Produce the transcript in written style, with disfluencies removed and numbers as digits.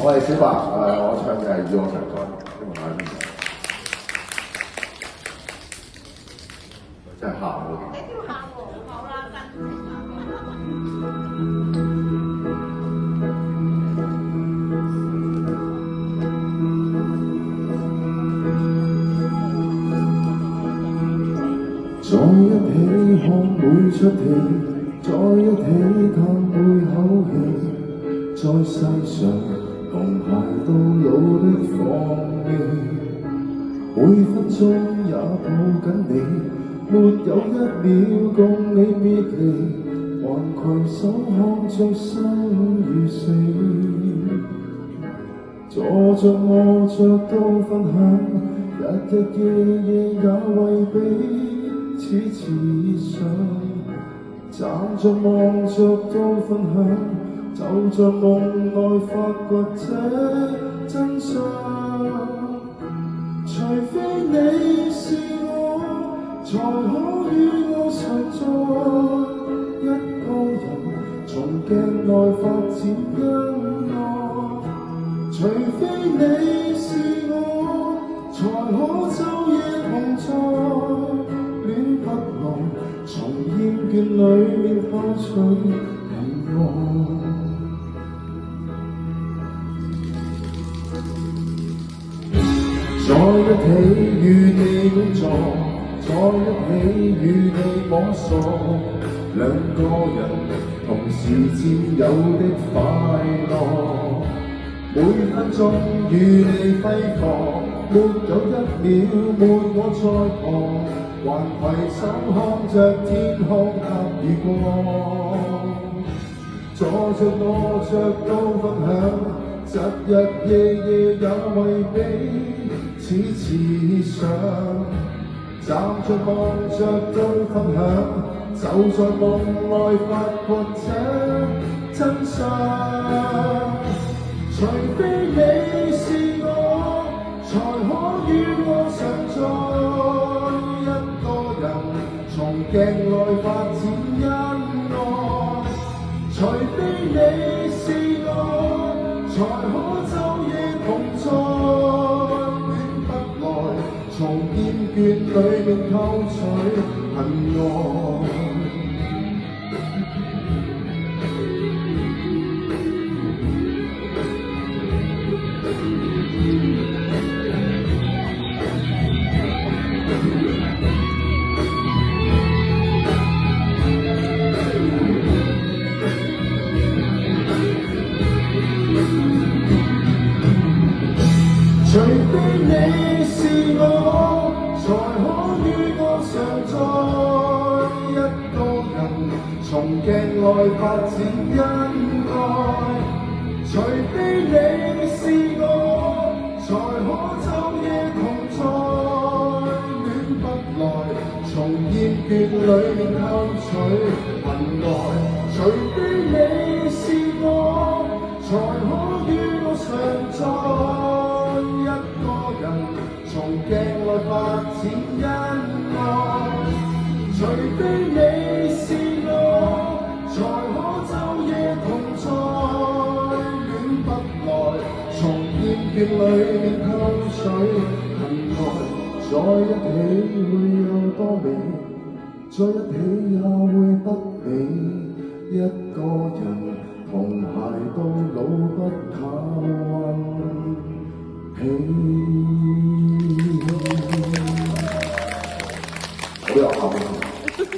我係小白，我唱嘅係《與我常在》，希望大家支持。真係喊喎！你都要喊喎，好啦，真係喊。在一起看每出戲，在一起嘆每口氣，在世上同偕到老的放棄，每分鐘也抱緊你，沒有一秒共你別離，還攜手看着生與死，坐着卧着都分享，日日夜夜也為彼此設想，站着望着都分享，就像夢內發掘這真相。除非你是我，才可與我常在，一個人從鏡內發展恩愛。除非你是我，才可晝夜同在。戀不來，從厭倦裡面偷取平安。在一起與你工作，在一起與你摸索，兩個人同時佔有的快樂，每分鐘與你揮霍，沒有一秒沒我在旁，還攜手看着天空黑與光，坐着臥着都分享，日日夜夜也為彼此設想，站着望着都分享，就在夢內發掘這真相。除非你是我，才可與我常在，一個人從鏡內發展恩愛。除非你是我，才可晝夜同在，戀不來，從厭倦裡面偷取恨愛。除非你是我，才可與我常在，一個人從鏡內發展恩愛。除非你是我，才可晝夜同在，戀不來，從厭倦裡面偷取恨愛。除非你是我，才可與我常在，一個人從鏡內發展恩愛。除非你是我，才可晝夜同在，戀不來，從厭倦裡面偷取恨愛。在一起會有多美，在一起也會不美，一個人同偕到老不靠運氣。好有效。